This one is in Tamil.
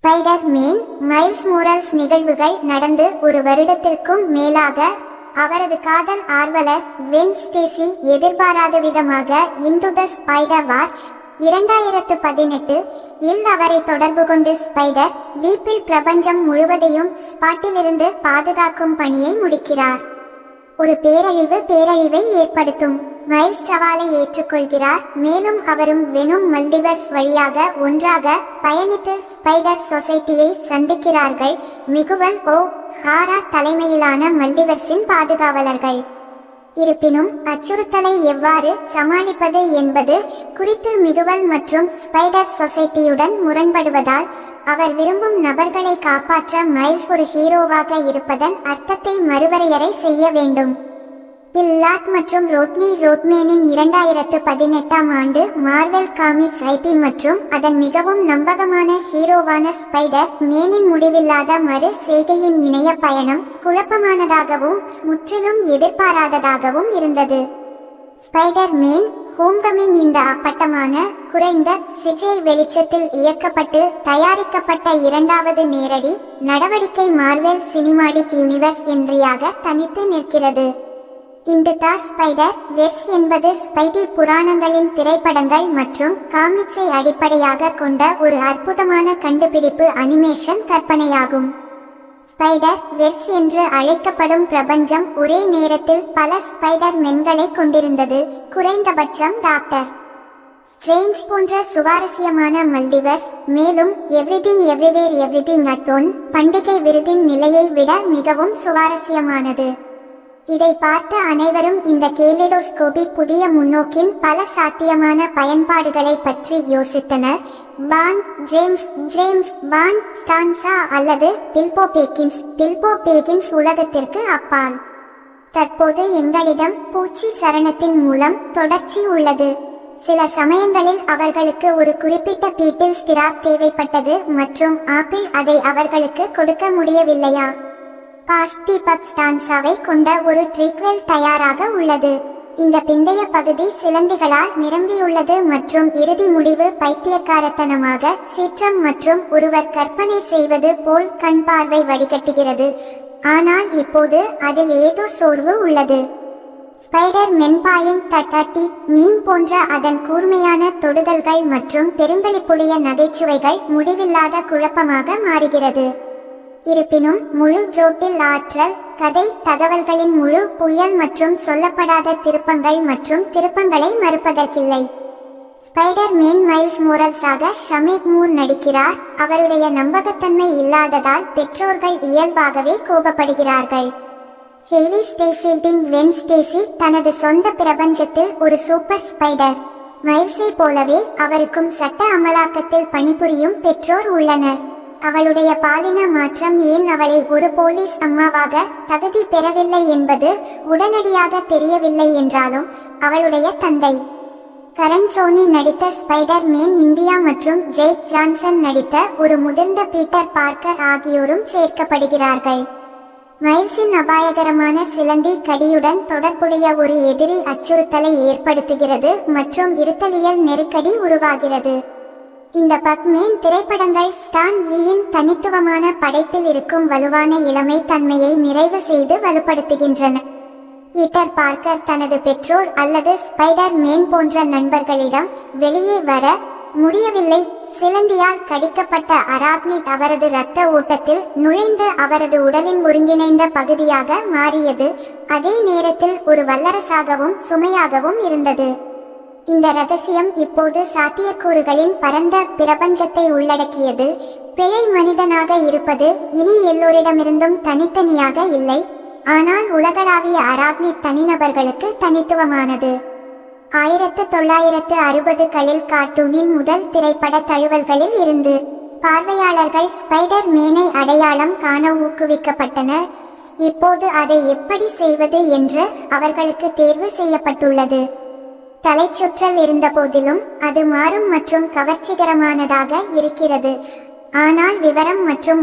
ஸ்பைடர் மேன் மைல்ஸ் மோரல்ஸ் நிகழ்வுகள் நடந்து ஒரு வருடத்திற்கும் மேலாக அவரது காதல் ஆர்வலர் வென் ஸ்டேசி எதிர்பாராத விதமாக இன்டு த ஸ்பைடர் வார் 2018 இல் அவரை தொடர்பு கொண்டு ஸ்பைடர் வீப்பில் பிரபஞ்சம் முழுவதையும் ஸ்பாட்டிலிருந்து பாதுகாக்கும் பணியை முடிக்கிறார். ஒரு பேரழிவை ஏற்படுத்தும் மைல்ஸ் சவாலை ஏற்றுக்கொள்கிறார். மேலும் அவரும் வெனும் மல்டிவர்ஸ் வழியாக ஒன்றாக பயணித்து ஸ்பைடர் சொசைட்டியை சந்திக்கிறார்கள். மிகுவல் ஓ ஹாரா தலைமையிலான மல்டிவர்ஸின் பாதுகாவலர்கள். இருப்பினும் அச்சுறுத்தலை எவ்வாறு சமாளிப்பது என்பது குறித்து மிகுவல் மற்றும் ஸ்பைடர் சொசைட்டியுடன் முரண்படுவதால் அவர் விரும்பும் நபர்களை காப்பாற்ற மைல்ஸ் ஒரு ஹீரோவாக இருப்பதன் அர்த்தத்தை மறுவரையறை செய்ய வேண்டும். பில் லாட் மற்றும் ரோட்னி ரோத்மேனின் 2018 ஆண்டு மார்வெல் காமிக்ஸ் ஐபி மற்றும் அதன் மிகவும் நம்பகமான ஹீரோவான ஸ்பைடர் மேனின் முடிவில்லாத மறு செய்கையின் இணைய பயணம் குழப்பமானதாகவும் முற்றிலும் எதிர்பாராததாகவும் இருந்தது. ஸ்பைடர் மேன் ஹோம்கமிங் இந்த அப்பட்டமான குறைந்த சிஜே வெளிச்சத்தில் இயக்கப்பட்டு தயாரிக்கப்பட்ட இரண்டாவது நேரடி நடவடிக்கை மார்வெல் சினிமாடிக் யூனிவர்ஸ் என்றியாக தனித்து நிற்கிறது. இன்டு த ஸ்பைடர் வெர்ஸ் என்பது ஸ்பைடி புராணங்களின் திரைப்படங்கள் மற்றும் காமிக்ஸை அடிப்படையாக கொண்ட ஒரு அற்புதமான கண்டுபிடிப்பு அனிமேஷன் கற்பனையாகும். ஸ்பைடர் வெர்ஸ் என்று அழைக்கப்படும் பிரபஞ்சம் ஒரே நேரத்தில் பல ஸ்பைடர் மென்களை கொண்டிருந்தது. குறைந்தபட்சம் டாக்டர் ஸ்ட்ரேஞ்ச் போன்ற சுவாரஸ்யமான மல்டிவர்ஸ். மேலும் everything everywhere everything at one பண்டிகை விருதின் நிலையை விட மிகவும் சுவாரஸ்யமானது. இதை பார்த்த அனைவரும் இந்த கேலிடோஸ்கோபிக் புதிய முன்னோக்கின் பல சாத்தியமான பயன்பாடுகளை பற்றி யோசித்தனர். ஜேம்ஸ் பாண்ட் ஸ்டான்சா அல்லது பில்போ பேகின்ஸ் உலகத்திற்கு அப்பால். தற்போது எங்களிடம் பூச்சி சரணத்தின் மூலம் தொடர்ச்சி உள்ளது. சில சமயங்களில் அவர்களுக்கு ஒரு குறிப்பிட்ட பீட்டில் ஸ்டிராப் தேவைப்பட்டது மற்றும் ஆப்பிள் அதை அவர்களுக்கு கொடுக்க முடியவில்லையா? பாஸ்ட் தீபக் ஸ்டான்சாவை கொண்ட ஒரு ட்ரீக்வெல் தயாராக உள்ளது. இந்த பிந்தைய பகுதி சிலந்திகளால் நிரம்பியுள்ளது மற்றும் இறுதி முடிவு பைத்தியக்காரத்தனமாக சீற்றம் மற்றும் ஒருவர் கற்பனை செய்வது போல் கண் பார்வை வடிகட்டுகிறது. ஆனால் இப்போது அதில் ஏதோ சோர்வு உள்ளது. ஸ்பைடர் மென்பாயின் தட்டி மீன் போன்ற அதன் கூர்மையான தொடுதல்கள் மற்றும் பெருங்களிப்புடைய நகைச்சுவைகள் முடிவில்லாத குழப்பமாக மாறுகிறது. இருப்பினும் முழு த்ரோட்டில் ஆற்றல் கதை தகவல்களின் முழு புயல் மற்றும் சொல்லப்படாத திருப்பங்கள் மற்றும் திருப்பங்களை மறுப்பதற்கில்லை. ஸ்பைடர் மேன் மைல்ஸ் மோரல்ஸாக ஷமீக் மூர் நடிக்கிறார். அவருடைய நம்பகத்தன்மை இல்லாததால் பெற்றோர்கள் இயல்பாகவே கோபப்படுகிறார்கள். ஹேலி ஸ்டெய்ஃபீல்டின் வென் ஸ்டேசி தனது சொந்த பிரபஞ்சத்தில் ஒரு சூப்பர் ஸ்பைடர். மைல்ஸை போலவே அவருக்கும் சட்ட அமலாக்கத்தில் பணிபுரியும் பெற்றோர் உள்ளனர். அவளுடைய பாலின மாற்றம் ஏன் அவளை ஒரு போலீஸ் அம்மாவாக தகுதி பெறவில்லை என்பது உடனடியாக தெரியவில்லை என்றாலும் அவளுடைய தந்தை கரண் சோனி நடித்த ஸ்பைடர் மேன் இந்தியா மற்றும் ஜெய்க் ஜான்சன் நடித்த ஒரு முதிர்ந்த பீட்டர் பார்க்கர் ஆகியோரும் சேர்க்கப்படுகிறார்கள். மைல்ஸின் அபாயகரமான சிலந்தி கடியுடன் தொடர்புடைய ஒரு எதிரி அச்சுறுத்தலை ஏற்படுத்துகிறது மற்றும் இருத்தலியல் நெருக்கடி உருவாகிறது. இந்த பக்மேன் திரைப்படங்கள் ஸ்டான் லீயின் தனித்துவமான படைப்பில் இருக்கும் வலுவான இளமை தன்மையை நிறைவு செய்து வலுப்படுத்துகின்றன. பீட்டர் பார்க்கர் தனது பெற்றோர் அல்லது ஸ்பைடர் மேன் போன்ற நண்பர்களிடம் வெளியே வர முடியவில்லை. சிலந்தியால் கடிக்கப்பட்ட அராக்னிட் அவரது இரத்த ஓட்டத்தில் நுழைந்து அவரது உடலின் ஒருங்கிணைந்த பகுதியாக மாறியது. அதே நேரத்தில் ஒரு வல்லரசாகவும் சுமையாகவும் இருந்தது. இந்த ரகசியம் இப்போது சாத்தியக்கூறுகளின் பரந்த பிரபஞ்சத்தை உள்ளடக்கியது. பிழை மனிதனாக இருப்பது இனி எல்லோரிடமிருந்தும் தனித்தனியாக இல்லை, ஆனால் உலகளாவிய அராக்னிட் தனிநபர்களுக்கு தனித்துவமானது. 1960களில் கார்ட்டூனின் முதல் திரைப்பட தழுவல்களில் இருந்து பார்வையாளர்கள் ஸ்பைடர் மேனை அடையாளம் காண ஊக்குவிக்கப்பட்டனர். இப்போது அதை எப்படி செய்வது என்று அவர்களுக்கு தேர்வு செய்யப்பட்டுள்ளது. தலைச்சுற்றல் இருந்த போதிலும் அது மாறும் மற்றும் கவர்ச்சிகரமானதாக இருக்கிறது. ஆனால் விவரம் மற்றும்